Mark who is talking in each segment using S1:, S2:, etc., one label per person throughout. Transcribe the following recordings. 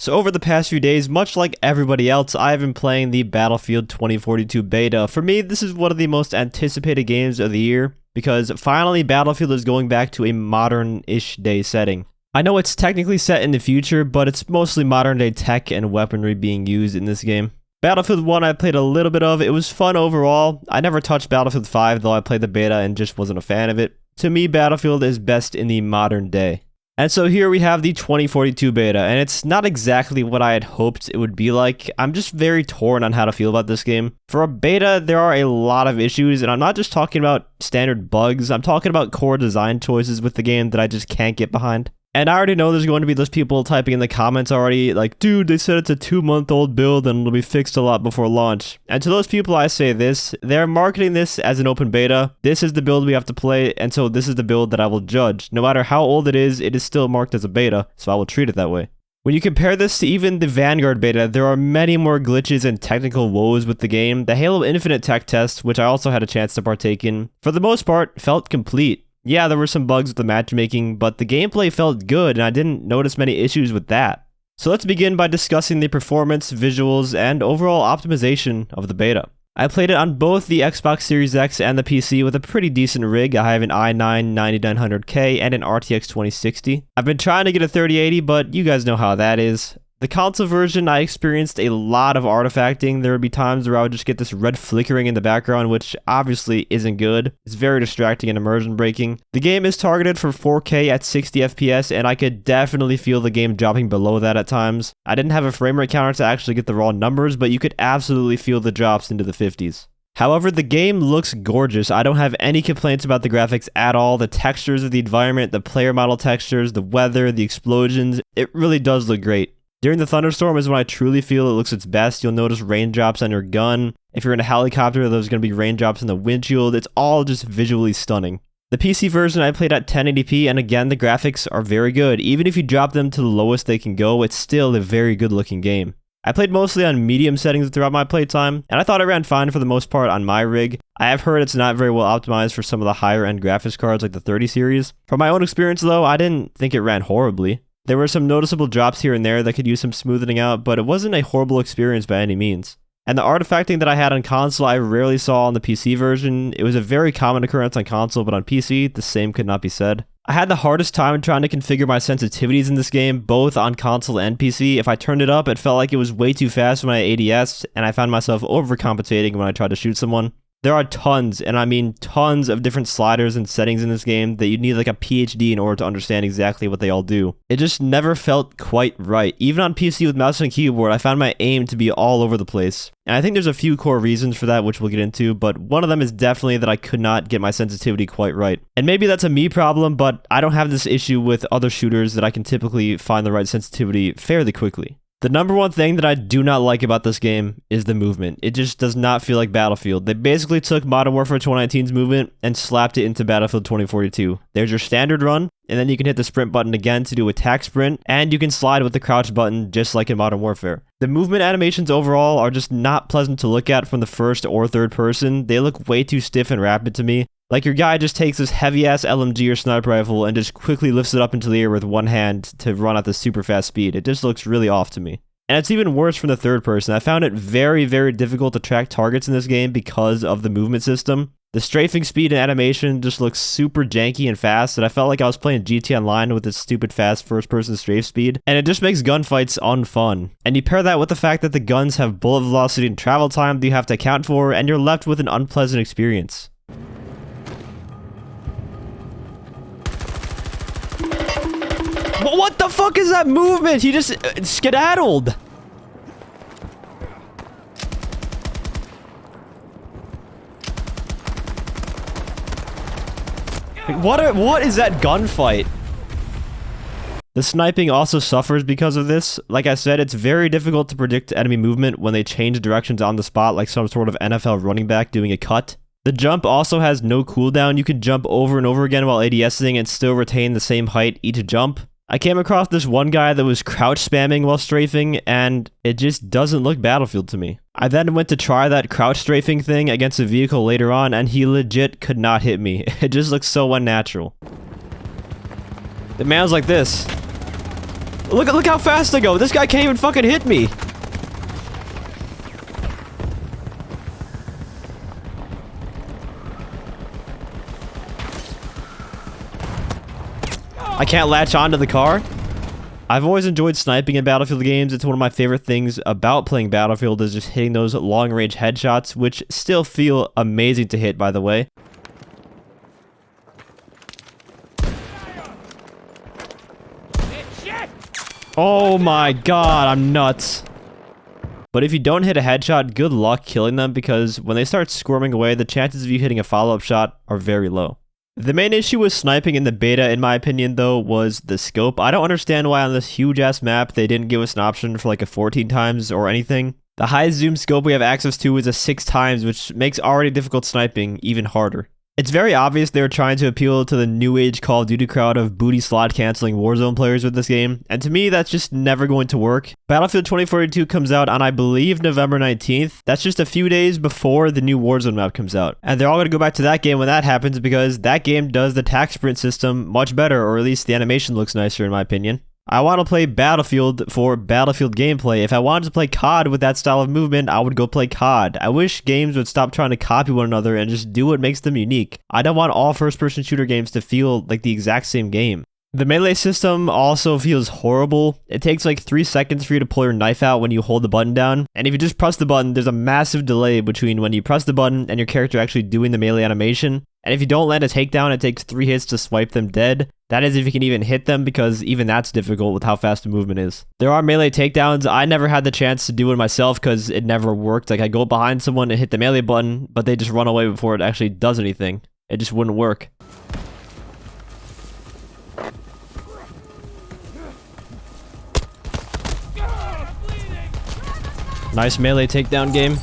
S1: So over the past few days, much like everybody else, I've been playing the Battlefield 2042 beta. For me, this is one of the most anticipated games of the year, because finally Battlefield is going back to a modern-ish day setting. I know it's technically set in the future, but it's mostly modern-day tech and weaponry being used in this game. Battlefield 1 I played a little bit of. It was fun overall. I never touched Battlefield 5, though I played the beta and just wasn't a fan of it. To me, Battlefield is best in the modern day. And so here we have the 2042 beta, and it's not exactly what I had hoped it would be like. I'm just very torn on how to feel about this game. For a beta, there are a lot of issues, and I'm not just talking about standard bugs, I'm talking about core design choices with the game that I just can't get behind. And I already know there's going to be those people typing in the comments already, like, dude, they said it's a 2-month-old build and it'll be fixed a lot before launch. And to those people I say this, they're marketing this as an open beta. This is the build we have to play, and so this is the build that I will judge. No matter how old it is still marked as a beta, so I will treat it that way. When you compare this to even the Vanguard beta, there are many more glitches and technical woes with the game. The Halo Infinite tech test, which I also had a chance to partake in, for the most part, felt complete. Yeah, there were some bugs with the matchmaking, but the gameplay felt good and I didn't notice many issues with that. So let's begin by discussing the performance, visuals, and overall optimization of the beta. I played it on both the Xbox Series X and the PC with a pretty decent rig. I have an i9-9900K and an RTX 2060. I've been trying to get a 3080, but you guys know how that is. The console version, I experienced a lot of artifacting. There would be times where I would just get this red flickering in the background, which obviously isn't good. It's very distracting and immersion breaking. The game is targeted for 4K at 60 FPS, and I could definitely feel the game dropping below that at times. I didn't have a frame rate counter to actually get the raw numbers, but you could absolutely feel the drops into the 50s. However, the game looks gorgeous. I don't have any complaints about the graphics at all. The textures of the environment, the player model textures, the weather, the explosions, it really does look great. During the thunderstorm is when I truly feel it looks its best. You'll notice raindrops on your gun. If you're in a helicopter, there's going to be raindrops in the windshield. It's all just visually stunning. The PC version I played at 1080p, and again, the graphics are very good. Even if you drop them to the lowest they can go, it's still a very good looking game. I played mostly on medium settings throughout my playtime, and I thought it ran fine for the most part on my rig. I have heard it's not very well optimized for some of the higher end graphics cards like the 30 series. From my own experience though, I didn't think it ran horribly. There were some noticeable drops here and there that could use some smoothing out, but it wasn't a horrible experience by any means. And the artifacting that I had on console, I rarely saw on the PC version. It was a very common occurrence on console, but on PC, the same could not be said. I had the hardest time trying to configure my sensitivities in this game, both on console and PC. If I turned it up, it felt like it was way too fast when I ADS, and I found myself overcompensating when I tried to shoot someone. There are tons, and I mean tons of different sliders and settings in this game that you need like a PhD in order to understand exactly what they all do. It just never felt quite right. Even on PC with mouse and keyboard, I found my aim to be all over the place. And I think there's a few core reasons for that, which we'll get into, but one of them is definitely that I could not get my sensitivity quite right. And maybe that's a me problem, but I don't have this issue with other shooters that I can typically find the right sensitivity fairly quickly. The number one thing that I do not like about this game is the movement. It just does not feel like Battlefield. They basically took Modern Warfare 2019's movement and slapped it into Battlefield 2042. There's your standard run, and then you can hit the sprint button again to do attack sprint, and you can slide with the crouch button just like in Modern Warfare. The movement animations overall are just not pleasant to look at from the first or third person. They look way too stiff and rapid to me. Like your guy just takes this heavy-ass LMG or sniper rifle and just quickly lifts it up into the air with one hand to run at this super fast speed. It just looks really off to me. And it's even worse from the third person. I found it very, very difficult to track targets in this game because of the movement system. The strafing speed and animation just looks super janky and fast, and I felt like I was playing GT Online with its stupid fast first-person strafe speed, and it just makes gunfights unfun. And you pair that with the fact that the guns have bullet velocity and travel time that you have to account for, and you're left with an unpleasant experience. What the fuck is that movement? He just skedaddled. What is that gunfight? The sniping also suffers because of this. Like I said, it's very difficult to predict enemy movement when they change directions on the spot like some sort of NFL running back doing a cut. The jump also has no cooldown. You can jump over and over again while ADSing and still retain the same height each jump. I came across this one guy that was crouch spamming while strafing, and it just doesn't look Battlefield to me. I then went to try that crouch strafing thing against a vehicle later on, and he legit could not hit me. It just looks so unnatural. The man was like this. Look how fast I go. This guy can't even fucking hit me. I can't latch onto the car. I've always enjoyed sniping in Battlefield games. It's one of my favorite things about playing Battlefield is just hitting those long-range headshots, which still feel amazing to hit, by the way. Oh my god, I'm nuts. But if you don't hit a headshot, good luck killing them because when they start squirming away, the chances of you hitting a follow-up shot are very low. The main issue with sniping in the beta, in my opinion, though, was the scope. I don't understand why on this huge-ass map they didn't give us an option for like a 14 times or anything. The highest zoom scope we have access to is a 6 times, which makes already difficult sniping even harder. It's very obvious they were trying to appeal to the new age Call of Duty crowd of booty slot canceling Warzone players with this game, and to me that's just never going to work. Battlefield 2042 comes out on I believe November 19th. That's just a few days before the new Warzone map comes out. And they're all going to go back to that game when that happens because that game does the tac sprint system much better, or at least the animation looks nicer in my opinion. I want to play Battlefield for Battlefield gameplay. If I wanted to play COD with that style of movement, I would go play COD. I wish games would stop trying to copy one another and just do what makes them unique. I don't want all first-person shooter games to feel like the exact same game. The melee system also feels horrible. It takes like 3 seconds for you to pull your knife out when you hold the button down. And if you just press the button, there's a massive delay between when you press the button and your character actually doing the melee animation. And if you don't land a takedown, it takes 3 hits to swipe them dead. That is if you can even hit them, because even that's difficult with how fast the movement is. There are melee takedowns. I never had the chance to do it myself because it never worked. Like I go behind someone and hit the melee button, but they just run away before it actually does anything. It just wouldn't work. Nice melee takedown game.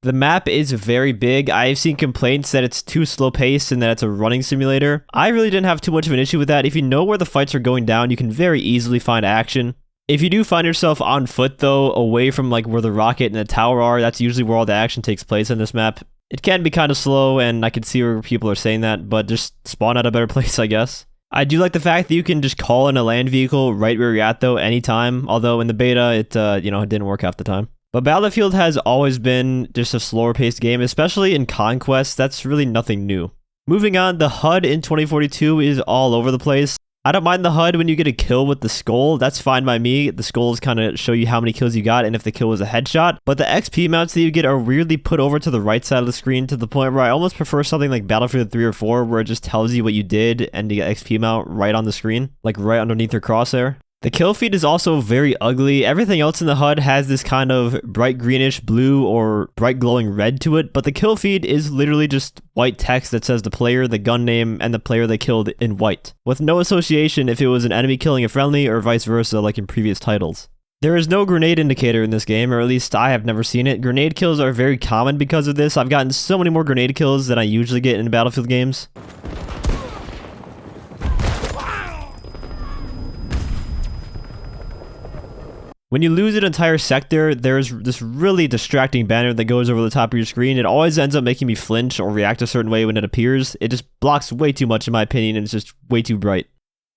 S1: The map is very big. I've seen complaints that it's too slow paced and that it's a running simulator. I really didn't have too much of an issue with that. If you know where the fights are going down, you can very easily find action. If you do find yourself on foot though, away from like where the rocket and the tower are, that's usually where all the action takes place on this map. It can be kind of slow and I can see where people are saying that, but just spawn at a better place, I guess. I do like the fact that you can just call in a land vehicle right where you're at though, anytime. Although in the beta, it didn't work half the time. But Battlefield has always been just a slower paced game, especially in Conquest. That's really nothing new. Moving on, the HUD in 2042 is all over the place. I don't mind the HUD when you get a kill with the skull. That's fine by me. The skulls kind of show you how many kills you got and if the kill was a headshot. But the XP mounts that you get are weirdly put over to the right side of the screen to the point where I almost prefer something like Battlefield 3 or 4 where it just tells you what you did and you get XP mount right on the screen, like right underneath your crosshair. The kill feed is also very ugly. Everything else in the HUD has this kind of bright greenish blue or bright glowing red to it, but the kill feed is literally just white text that says the player, the gun name, and the player they killed in white, with no association if it was an enemy killing a friendly or vice versa like in previous titles. There is no grenade indicator in this game, or at least I have never seen it. Grenade kills are very common because of this. I've gotten so many more grenade kills than I usually get in Battlefield games. When you lose an entire sector, there's this really distracting banner that goes over the top of your screen. It always ends up making me flinch or react a certain way when it appears. It just blocks way too much in my opinion, and it's just way too bright.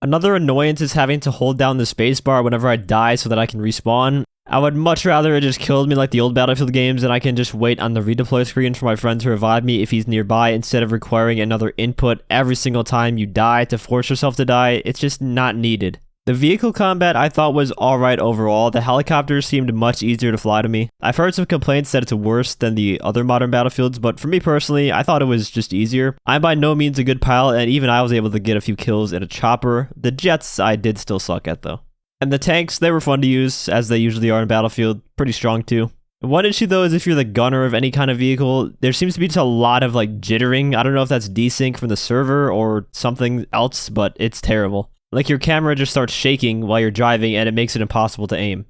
S1: Another annoyance is having to hold down the spacebar whenever I die so that I can respawn. I would much rather it just killed me like the old Battlefield games and I can just wait on the redeploy screen for my friend to revive me if he's nearby instead of requiring another input every single time you die to force yourself to die. It's just not needed. The vehicle combat I thought was alright overall. The helicopters seemed much easier to fly to me. I've heard some complaints that it's worse than the other modern Battlefields, but for me personally, I thought it was just easier. I'm by no means a good pilot, and even I was able to get a few kills in a chopper. The jets I did still suck at though. And the tanks, they were fun to use, as they usually are in Battlefield. Pretty strong too. One issue though is if you're the gunner of any kind of vehicle, there seems to be just a lot of like jittering. I don't know if that's desync from the server or something else, but it's terrible. Like your camera just starts shaking while you're driving and it makes it impossible to aim.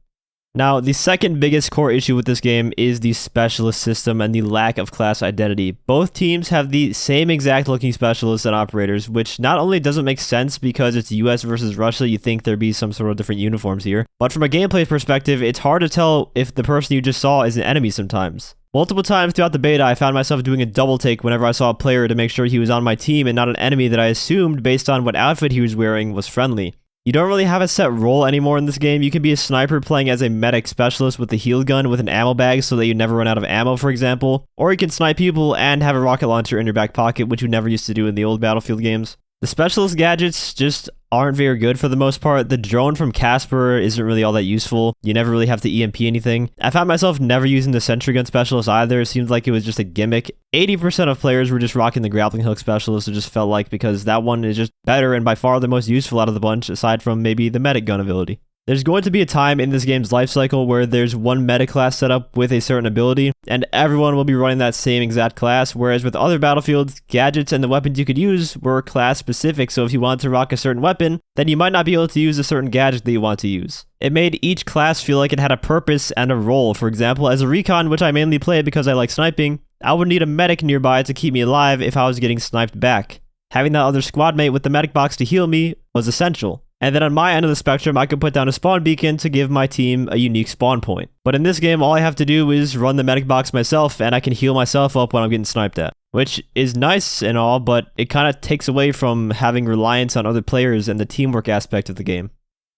S1: Now, the second biggest core issue with this game is the specialist system and the lack of class identity. Both teams have the same exact looking specialists and operators, which not only doesn't make sense because it's US versus Russia, you think there'd be some sort of different uniforms here, but from a gameplay perspective, it's hard to tell if the person you just saw is an enemy sometimes. Multiple times throughout the beta, I found myself doing a double take whenever I saw a player to make sure he was on my team and not an enemy that I assumed based on what outfit he was wearing was friendly. You don't really have a set role anymore in this game. You can be a sniper playing as a medic specialist with a heal gun with an ammo bag so that you never run out of ammo, for example. Or you can snipe people and have a rocket launcher in your back pocket, which you never used to do in the old Battlefield games. The specialist gadgets just aren't very good for the most part. The drone from Casper isn't really all that useful. You never really have to EMP anything. I found myself never using the sentry gun specialist either. It seems like it was just a gimmick. 80% of players were just rocking the grappling hook specialist. It just felt like, because that one is just better and by far the most useful out of the bunch, aside from maybe the medic gun ability. There's going to be a time in this game's life cycle where there's one meta class set up with a certain ability, and everyone will be running that same exact class, whereas with other Battlefields, gadgets and the weapons you could use were class specific, so if you wanted to rock a certain weapon, then you might not be able to use a certain gadget that you want to use. It made each class feel like it had a purpose and a role. For example, as a recon, which I mainly play because I like sniping, I would need a medic nearby to keep me alive if I was getting sniped back. Having that other squad mate with the medic box to heal me was essential. And then on my end of the spectrum, I could put down a spawn beacon to give my team a unique spawn point. But in this game, all I have to do is run the medic box myself, and I can heal myself up when I'm getting sniped at. Which is nice and all, but it kind of takes away from having reliance on other players and the teamwork aspect of the game.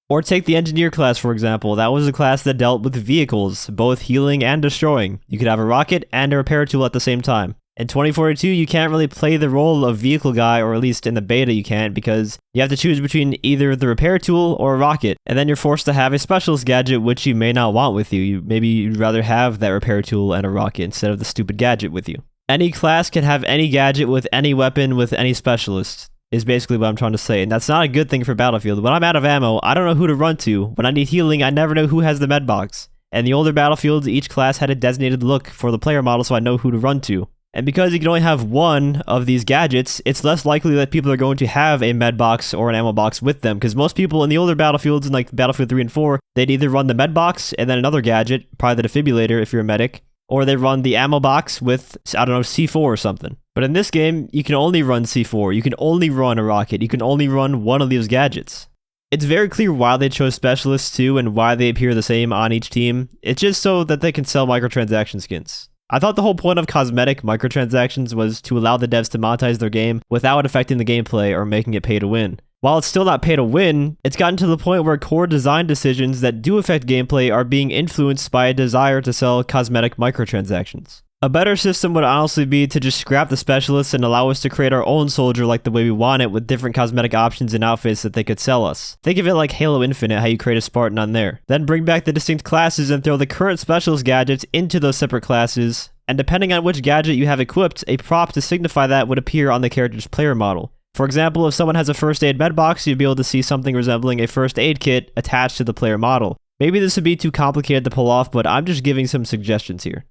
S1: Or take the engineer class, for example. That was a class that dealt with vehicles, both healing and destroying. You could have a rocket and a repair tool at the same time. In 2042, you can't really play the role of vehicle guy, or at least in the beta you can't, because you have to choose between either the repair tool or a rocket, and then you're forced to have a specialist gadget which you may not want with you. Maybe you'd rather have that repair tool and a rocket instead of the stupid gadget with you. Any class can have any gadget with any weapon with any specialist, is basically what I'm trying to say, and that's not a good thing for Battlefield. When I'm out of ammo, I don't know who to run to. When I need healing, I never know who has the med box. And the older Battlefields, each class had a designated look for the player model, so I know who to run to. And because you can only have one of these gadgets, it's less likely that people are going to have a med box or an ammo box with them, because most people in the older Battlefields, in like Battlefield 3 and 4, they'd either run the med box and then another gadget, probably the defibrillator if you're a medic, or they run the ammo box with, I don't know, C4 or something. But in this game, you can only run C4, you can only run a rocket, you can only run one of these gadgets. It's very clear why they chose specialists too, and why they appear the same on each team. It's just so that they can sell microtransaction skins. I thought the whole point of cosmetic microtransactions was to allow the devs to monetize their game without affecting the gameplay or making it pay to win. While it's still not pay to win, it's gotten to the point where core design decisions that do affect gameplay are being influenced by a desire to sell cosmetic microtransactions. A better system would honestly be to just scrap the specialists and allow us to create our own soldier like the way we want it, with different cosmetic options and outfits that they could sell us. Think of it like Halo Infinite, how you create a Spartan on there. Then bring back the distinct classes and throw the current specialist gadgets into those separate classes, and depending on which gadget you have equipped, a prop to signify that would appear on the character's player model. For example, if someone has a first aid med box, you'd be able to see something resembling a first aid kit attached to the player model. Maybe this would be too complicated to pull off, but I'm just giving some suggestions here.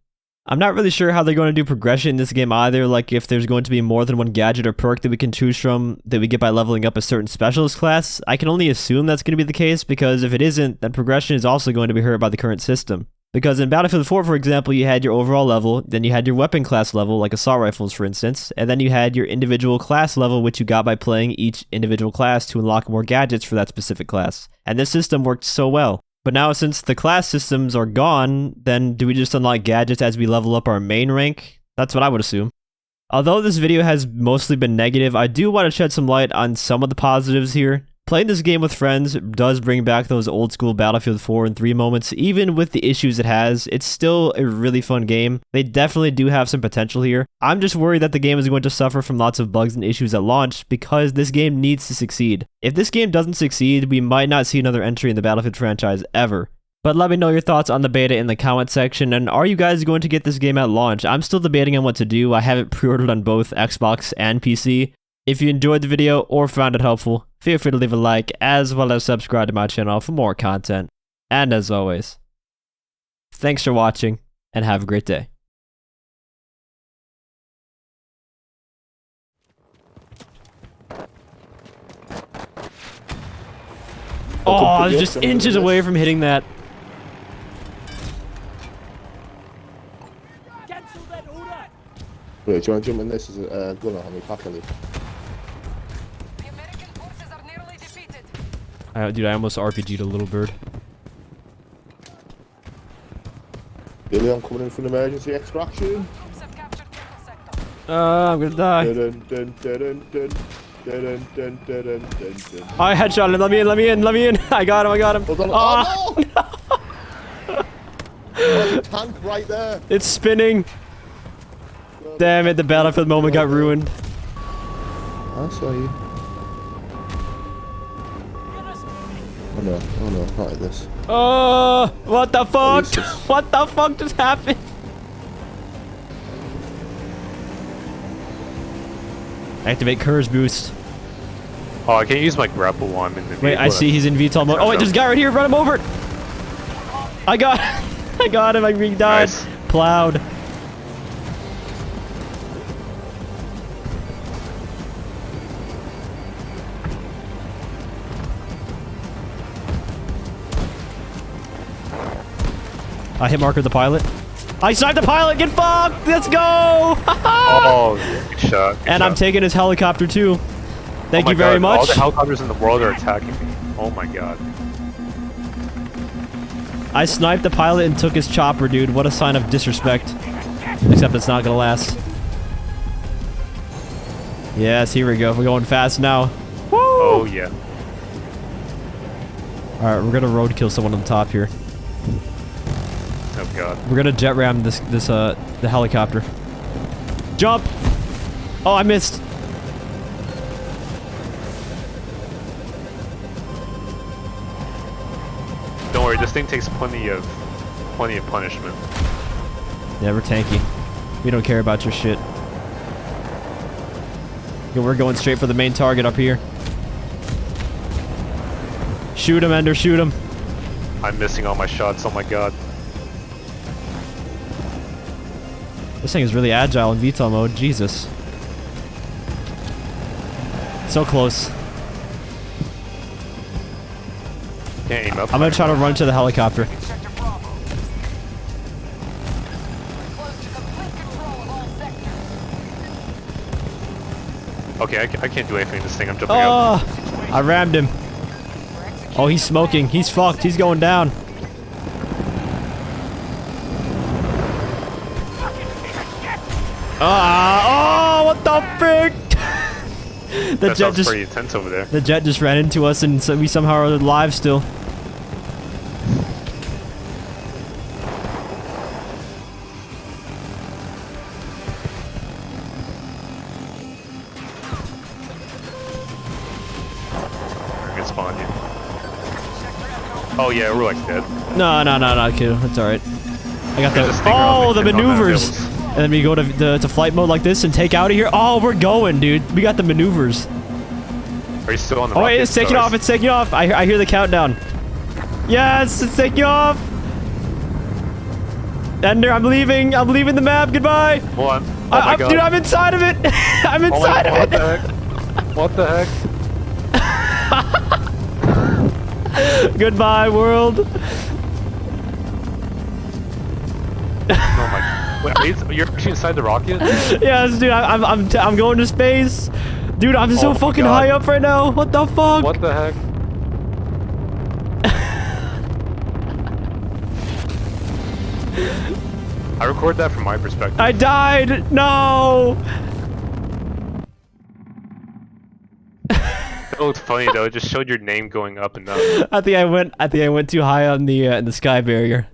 S1: I'm not really sure how they're going to do progression in this game either, like if there's going to be more than one gadget or perk that we can choose from that we get by leveling up a certain specialist class. I can only assume that's going to be the case, because if it isn't, then progression is also going to be hurt by the current system. Because in Battlefield 4, for example, you had your overall level, then you had your weapon class level, like assault rifles for instance, and then you had your individual class level, which you got by playing each individual class to unlock more gadgets for that specific class. And this system worked so well. But now, since the class systems are gone, then do we just unlock gadgets as we level up our main rank? That's what I would assume. Although this video has mostly been negative, I do want to shed some light on some of the positives here. Playing this game with friends does bring back those old school Battlefield 4 and 3 moments. Even with the issues it has, it's still a really fun game. They definitely do have some potential here. I'm just worried that the game is going to suffer from lots of bugs and issues at launch, because this game needs to succeed. If this game doesn't succeed, we might not see another entry in the Battlefield franchise ever. But let me know your thoughts on the beta in the comment section, and are you guys going to get this game at launch? I'm still debating on what to do. I have it pre-ordered on both Xbox and PC. If you enjoyed the video or found it helpful, feel free to leave a like, as well as subscribe to my channel for more content. And as always, thanks for watching, and have a great day. Oh, I was just inches away from hitting that.
S2: Wait, do you want to jump in this as a gunner on me, Packily?
S1: Dude, I almost RPG'd a little bird.
S2: Ghillie, I'm coming in for an emergency extraction.
S1: I'm gonna die.
S2: Dun, dun, dun, dun, dun. Dun, dun, dun, dun, dun, dun.
S1: I headshot him. Let me in. Let me in. Let me in. I got him. I got him.
S2: Hold on.
S1: Ah,
S2: Oh, no! There's a tank right there.
S1: it's spinning. Damn it! The battlefield moment got ruined.
S2: I saw you. Oh no, not like this.
S1: Oh, what the fuck?
S2: Jesus.
S1: What the fuck just happened? Activate Curse Boost.
S3: Oh, I can't use my grapple while I'm in the
S1: Wait, I see he's in VTOL mode. Oh wait, there's a guy right here. Run him over. I got, I got him. I died.
S3: Nice.
S1: Plowed. I hit marker the pilot. I sniped the pilot. Get fucked. Let's go.
S3: Oh, good shot. Good
S1: And
S3: shot.
S1: I'm taking his helicopter too. Thank
S3: Oh my
S1: you very
S3: God, all
S1: much.
S3: the helicopters in the world are attacking me. Oh my god.
S1: I sniped the pilot and took his chopper, dude. What a sign of disrespect. Except it's not gonna last. Yes, here we go. We're going fast now. Woo!
S3: Oh yeah.
S1: Alright, we're gonna roadkill someone on the top here.
S3: Oh god.
S1: We're gonna jet ram the helicopter. Jump! Oh, I missed.
S3: Don't worry, this thing takes plenty of punishment.
S1: Yeah, we're tanky. We don't care about your shit. Yo, we're going straight for the main target up here. Shoot him, Ender, shoot him.
S3: I'm missing all my shots. Oh my god.
S1: This thing is really agile in VTOL mode. Jesus. So close.
S3: Can't aim up.
S1: I'm gonna try to run to the helicopter.
S3: Okay, I can't do anything to this thing. I'm jumping out.
S1: Oh, I rammed him. Oh, he's smoking. He's fucked. He's going down. Oh, what the frick? The
S3: That
S1: jet
S3: sounds
S1: just
S3: pretty intense over there.
S1: the jet just ran into us, and so we somehow are alive still.
S3: I'm gonna spawn you. Oh yeah, we're like dead.
S1: No, kid. That's all right. I got
S3: There's a
S1: the
S3: stinger on
S1: the
S3: the
S1: maneuvers,
S3: hills.
S1: and then we go to flight mode like this and take out of here. Oh, we're going, dude. We got the maneuvers.
S3: Are you still on the
S1: Oh wait,
S3: rocket?
S1: it's taking
S3: Sorry.
S1: off. It's taking off. I hear the countdown. Yes, it's taking off. Ender, I'm leaving. I'm leaving the map. Goodbye.
S3: Hold on. Oh my god.
S1: Dude, I'm inside of it. I'm inside of
S3: What
S1: it.
S3: the heck? What the heck?
S1: Goodbye, world.
S3: Oh my. Wait, you're actually inside the rocket?
S1: Yes, dude. I'm going to space. Dude, I'm so
S3: Oh my
S1: fucking
S3: God.
S1: high up right now. What the fuck?
S3: What the heck? I record that from my perspective.
S1: I died. No.
S3: It looked funny though. It just showed your name going up and up.
S1: I think I went too high on the sky barrier.